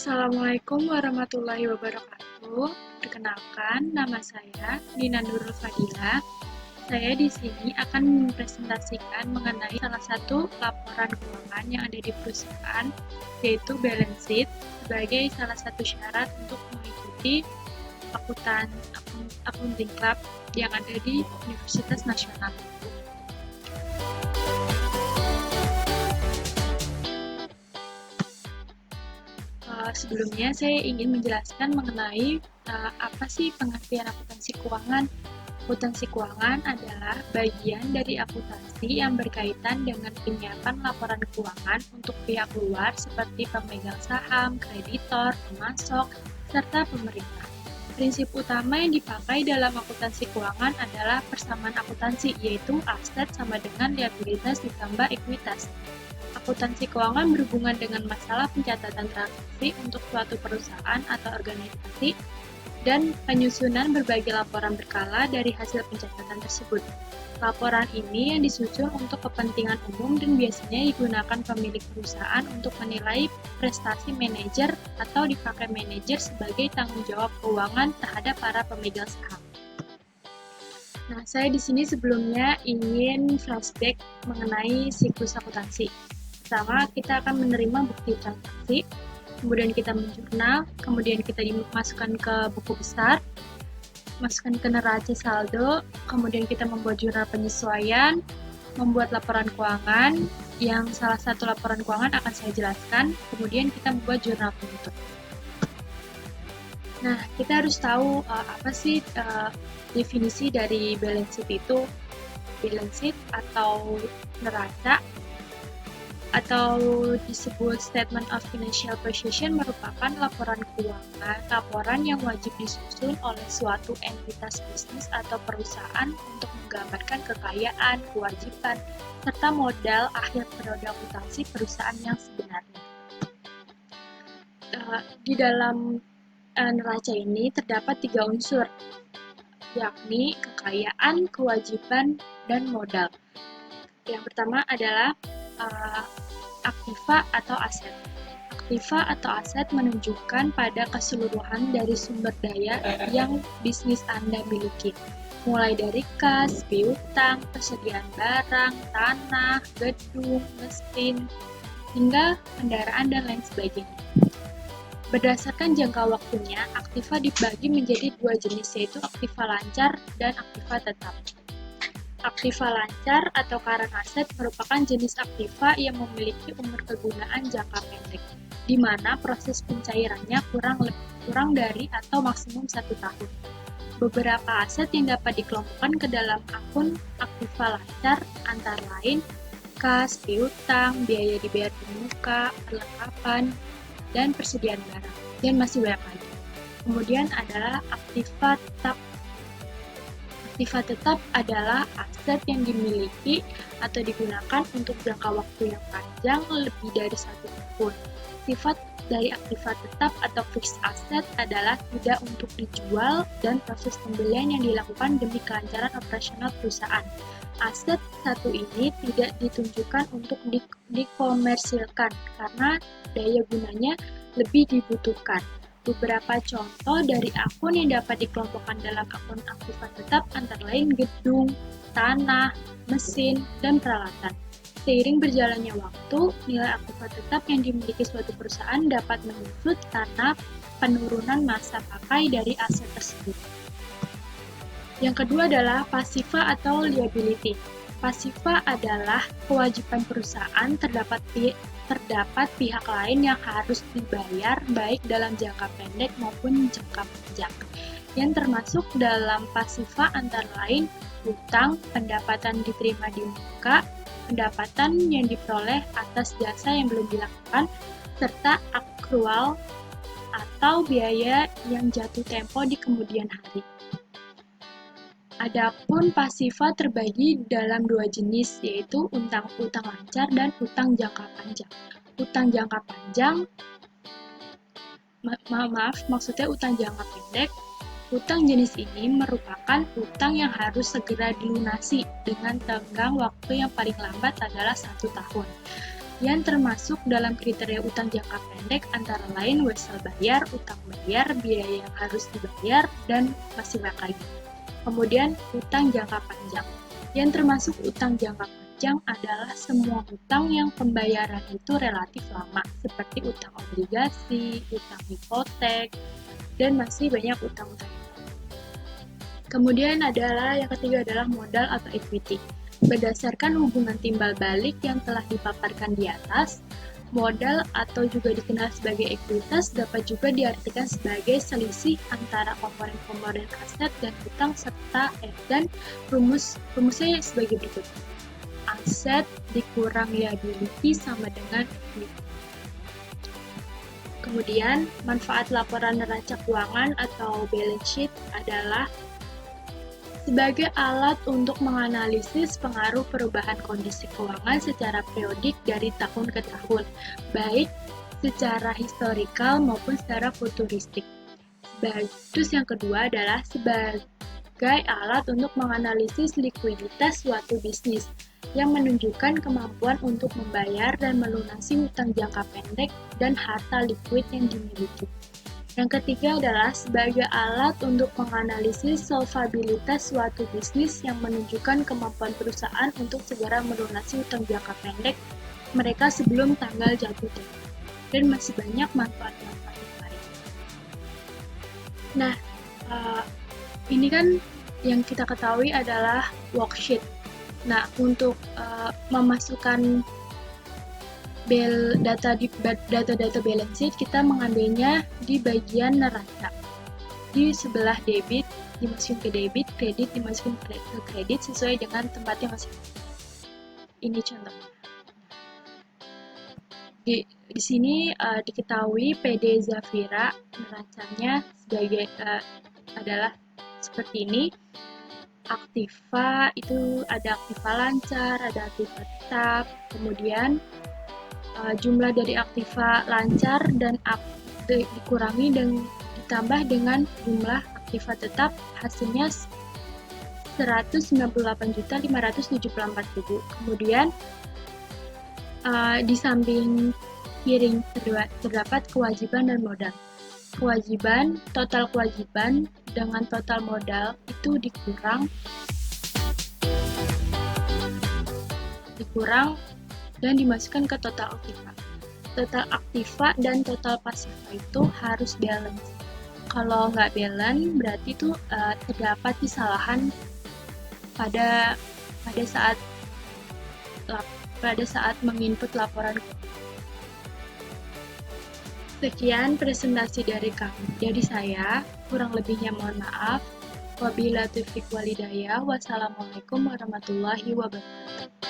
Assalamualaikum warahmatullahi wabarakatuh. Perkenalkan, nama saya Nina Nurul Fadila. Saya di sini akan mempresentasikan mengenai salah satu laporan keuangan yang ada di perusahaan, yaitu balance sheet, sebagai salah satu syarat untuk mengikuti accounting club yang ada di Universitas Nasional. Sebelumnya saya ingin menjelaskan mengenai apa sih pengertian akuntansi keuangan. Akuntansi keuangan adalah bagian dari akuntansi yang berkaitan dengan penyiapan laporan keuangan untuk pihak luar seperti pemegang saham, kreditor, pemasok, serta pemerintah. Prinsip utama yang dipakai dalam akuntansi keuangan adalah persamaan akuntansi, yaitu aset sama dengan liabilitas ditambah ekuitas. Akuntansi keuangan berhubungan dengan masalah pencatatan transaksi untuk suatu perusahaan atau organisasi dan penyusunan berbagai laporan berkala dari hasil pencatatan tersebut. Laporan ini yang disusun untuk kepentingan umum dan biasanya digunakan pemilik perusahaan untuk menilai prestasi manajer atau dipakai manajer sebagai tanggung jawab keuangan terhadap para pemegang saham. Nah, saya di sini sebelumnya ingin flashback mengenai siklus akuntansi. Pertama, kita akan menerima bukti transaksi, kemudian kita menjurnal, kemudian kita dimasukkan ke buku besar, masukkan ke neraca saldo, kemudian kita membuat jurnal penyesuaian, membuat laporan keuangan, yang salah satu laporan keuangan akan saya jelaskan, kemudian kita membuat jurnal penutup. Nah, kita harus tahu apa sih definisi dari balance sheet itu. Balance sheet atau neraca atau disebut Statement of Financial Position merupakan laporan keuangan, laporan yang wajib disusun oleh suatu entitas bisnis atau perusahaan untuk menggambarkan kekayaan, kewajiban, serta modal akhir periode akuntansi perusahaan yang sebenarnya. Di dalam neraca ini terdapat 3 unsur, yakni kekayaan, kewajiban, dan modal. Yang pertama adalah aktiva atau aset. Aktiva atau aset menunjukkan pada keseluruhan dari sumber daya yang bisnis Anda miliki, mulai dari kas, piutang, persediaan barang, tanah, gedung, mesin, hingga kendaraan dan lain sebagainya. Berdasarkan jangka waktunya, aktiva dibagi menjadi 2 jenis, yaitu aktiva lancar dan aktiva tetap. Aktiva lancar atau current asset merupakan jenis aktiva yang memiliki umur kegunaan jangka pendek, di mana proses pencairannya kurang dari atau maksimum 1 tahun. Beberapa aset yang dapat dikelompokkan ke dalam akun aktiva lancar antara lain kas, piutang, biaya dibayar di muka, perlengkapan, dan persediaan barang, dan masih banyak lagi. Kemudian adalah aktiva tetap. Aktiva tetap adalah aset yang dimiliki atau digunakan untuk jangka waktu yang panjang lebih dari 1 tahun. Sifat dari aktiva tetap atau fixed asset adalah tidak untuk dijual dan proses pembelian yang dilakukan demi kelancaran operasional perusahaan. Aset satu ini tidak ditunjukkan untuk dikomersilkan karena daya gunanya lebih dibutuhkan. Beberapa contoh dari akun yang dapat dikelompokkan dalam akun aktiva tetap antara lain gedung, tanah, mesin, dan peralatan. Seiring berjalannya waktu, nilai aktiva tetap yang dimiliki suatu perusahaan dapat menyusut karena penurunan masa pakai dari aset tersebut. Yang kedua adalah pasiva atau liability. Pasiva adalah kewajiban perusahaan terdapat pihak lain yang harus dibayar baik dalam jangka pendek maupun jangka panjang. Yang termasuk dalam pasiva antara lain utang, pendapatan diterima di muka, pendapatan yang diperoleh atas jasa yang belum dilakukan, serta akrual atau biaya yang jatuh tempo di kemudian hari. Adapun pasiva terbagi dalam 2 jenis, yaitu utang lancar dan utang jangka panjang. Utang jangka panjang, maksudnya utang jangka pendek. Utang jenis ini merupakan utang yang harus segera dilunasi dengan tenggang waktu yang paling lambat adalah 1 tahun. yang termasuk dalam kriteria utang jangka pendek antara lain wesel bayar, utang bayar, biaya yang harus dibayar, dan masih banyak lagi. Kemudian utang jangka panjang. Yang termasuk utang jangka panjang adalah semua utang yang pembayaran itu relatif lama, seperti utang obligasi, utang hipotek, dan masih banyak utang-utang. Kemudian yang ketiga adalah modal atau equity. Berdasarkan hubungan timbal balik yang telah dipaparkan di atas, modal atau juga dikenal sebagai ekuitas dapat juga diartikan sebagai selisih antara komponen-komponen aset dan hutang serta dan rumusnya sebagai berikut. Aset dikurang liability sama dengan equity. Kemudian, manfaat laporan neraca keuangan atau balance sheet adalah sebagai alat untuk menganalisis pengaruh perubahan kondisi keuangan secara periodik dari tahun ke tahun, baik secara historikal maupun secara futuristik. Terus yang kedua adalah sebagai alat untuk menganalisis likuiditas suatu bisnis yang menunjukkan kemampuan untuk membayar dan melunasi hutang jangka pendek dan harta likuid yang dimiliki. Yang ketiga adalah sebagai alat untuk menganalisis solvabilitas suatu bisnis yang menunjukkan kemampuan perusahaan untuk segera melunasi hutang jangka pendek mereka sebelum tanggal jatuh tempo. Dan masih banyak manfaat-manfaat yang lain. Nah, ini kan yang kita ketahui adalah worksheet. Nah, untuk memasukkan data balance sheet, kita mengambilnya di bagian neraca. Di sebelah debit dimasukin ke debit, kredit dimasukin ke kredit sesuai dengan tempatnya masing-masing. Ini contohnya. Di sini diketahui PD Zafira neracanya sebagai adalah seperti ini. Aktiva itu ada aktiva lancar, ada aktiva tetap, kemudian jumlah dari aktiva lancar dan dikurangi dan ditambah dengan jumlah aktiva tetap, hasilnya 198.574.000. Kemudian di samping kiri terdapat kewajiban dan modal. Total kewajiban dengan total modal itu dikurang dan dimasukkan ke total aktiva. Total aktiva dan total pasifa itu harus balance. Kalau nggak balance, berarti itu terdapat kesalahan pada saat menginput laporan. Sekian presentasi dari saya. Kurang lebihnya mohon maaf. Wabillahi taufiq walhidayah. Wassalamualaikum warahmatullahi wabarakatuh.